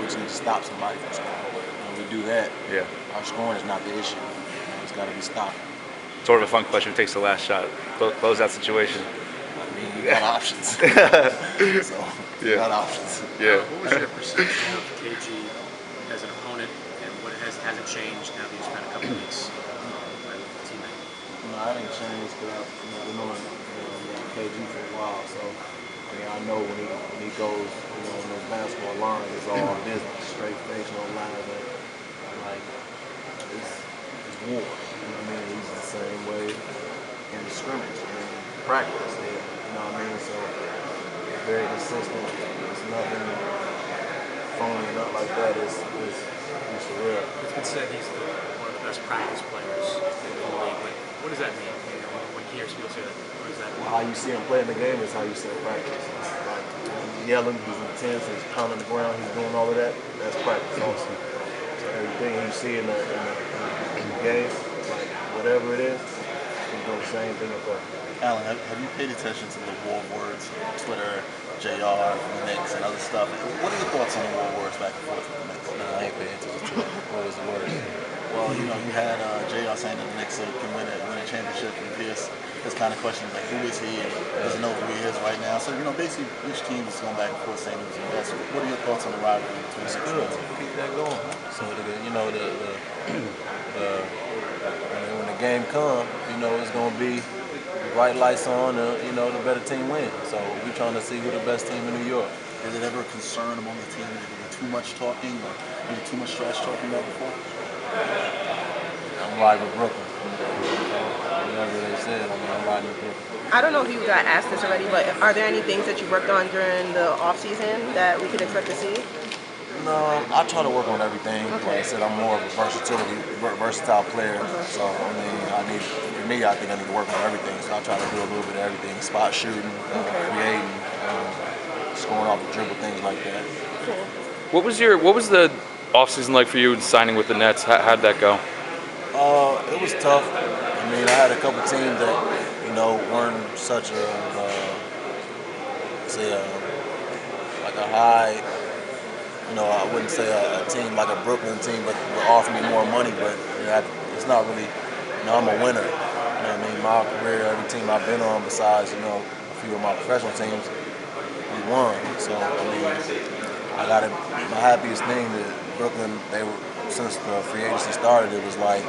we just need to stop somebody from scoring. When we do that, our scoring is not the issue. It's got to be stopped. Sort of a fun question. Who takes the last shot? Close that situation. I mean, you got options. So, you got options. Yeah. What was your perception of KG as an opponent, and what has it changed now that you spent a couple weeks with the teammate? I didn't change because I've been knowing KG for a while. So, I mean, I know when he goes, on those basketball lines, it's all business, straight face, no lies. Like, it's war. I mean, he's the same way in the scrimmage and practice. You know what I mean? So, very consistent. It's nothing phony, nothing like that. It's for real. It's been said he's one of the best practice players in the league. But what does that mean? When you hear people say that, what does that mean? Well, how you see him play in the game is how you see him practice. Like, he's yelling, he's intense, he's pounding the ground, he's doing all of that. That's practice also. So everything you see in the game, like whatever it is, he's doing the same thing in practice. Alan, have you paid attention to the war words on Twitter, JR, the Knicks, and other stuff? What are your thoughts on the war words back and forth with the Knicks? No, I ain't paying attention to it. What was the word? Well, you had JR saying that the Knicks can win a championship, and Pierce has kind of questioned, like, who is he, and doesn't know who he is right now. So, basically, each team is going back and forth saying who's the best. What are your thoughts on the rivalry between the Knicks and the Knicks? Keep that going. So, when the game comes, it's going to be the bright lights on, the better team wins. So we're trying to see who the best team in New York. Is it ever a concern among the team that there's too much talking or maybe too much trash talking about before? I'm riding with Brooklyn. Whatever they said, I'm riding with Brooklyn. I don't know if you got asked this already, but are there any things that you worked on during the off-season that we could expect to see? No, I try to work on everything. Okay. Like I said, I'm more of a versatile player. So, I think I need to work on everything. So I try to do a little bit of everything: spot shooting, creating, scoring off the dribble, things like that. What was the offseason like for you signing with the Nets? How'd that go? It was tough. I had a couple teams that weren't such a high. I wouldn't say a team like a Brooklyn team, but would offer me more money. But it's not really. I'm a winner. My career, every team I've been on, besides a few of my professional teams, we won. So I got it. My happiest thing that Brooklyn, since the free agency started, it was like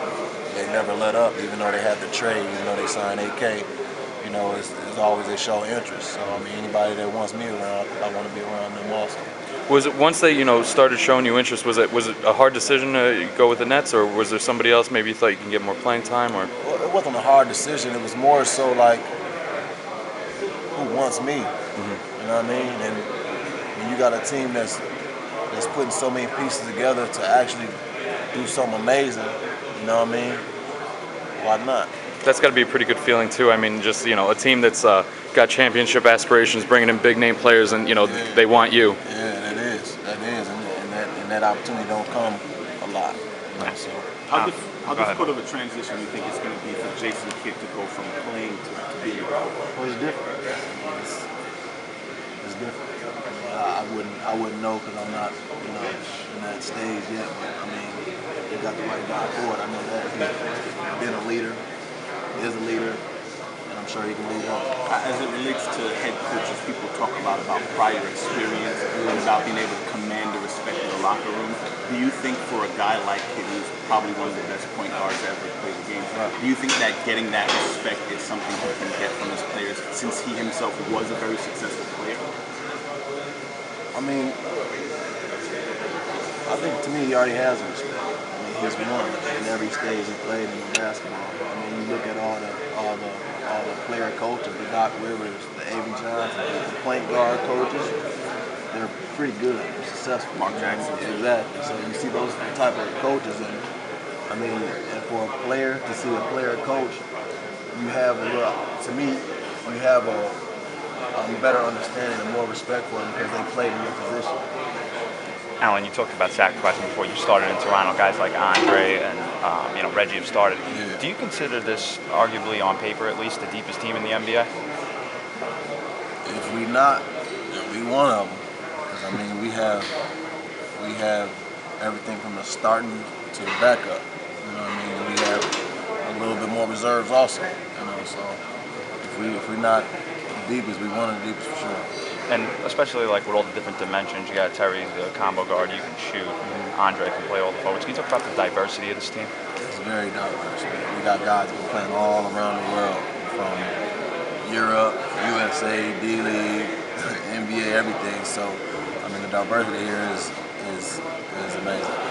they never let up, even though they had the trade, even though they signed AK. It's always they show interest. So anybody that wants me around, I want to be around them also. Was it once they started showing you interest? Was it a hard decision to go with the Nets, or was there somebody else maybe you thought you can get more playing time? Or well, it wasn't a hard decision. It was more so like who wants me. You know what I mean? And when you got a team that's putting so many pieces together to actually do something amazing, you know what I mean? Why not? That's got to be a pretty good feeling too. Just a team that's got championship aspirations, bringing in big name players, and they want you. Yeah, that is, and that opportunity don't come a lot. So how difficult of a transition do you think it's going to be for Jason Kidd to go from playing to being? Well, it's different. It's different. I wouldn't know because I'm not in that stage yet. But they got the right guy for it. I know that he's been a leader. Is a leader, and I'm sure he can lead up. As it relates to head coaches, people talk about prior experience and about being able to command the respect of the locker room. Do you think for a guy like Kidd, who's probably one of the best point guards to ever play the game, do you think that getting that respect is something he can get from his players, since he himself was a very successful player? I think to me he already has respect. He's won in every stage he played in basketball. You look at all the player coaches, the Doc Rivers, the A.B. Johnson, the point guard coaches. They're pretty good. They're successful. Mark Jackson. Exactly. So you see those type of coaches, and and for a player to see a player coach, you have a better understanding and more respect for them because they played in your position. Alan, you talked about sacrificing before you started in Toronto. Guys like Andre and Reggie have started. Yeah. Do you consider this, arguably on paper at least, the deepest team in the NBA? If we not, then we one of them. Because we have we have everything from the starting to the backup. You know what I mean? And we have a little bit more reserves also. You know, so if we're not the deepest, we one of the deepest for sure. And especially like with all the different dimensions, you got Terry, the combo guard, you can shoot. Andre can play all the forwards. Can you talk about the diversity of this team? It's very diverse. We got guys who are playing all around the world, from Europe, USA, D-League, NBA, everything. So, I mean, the diversity here is amazing.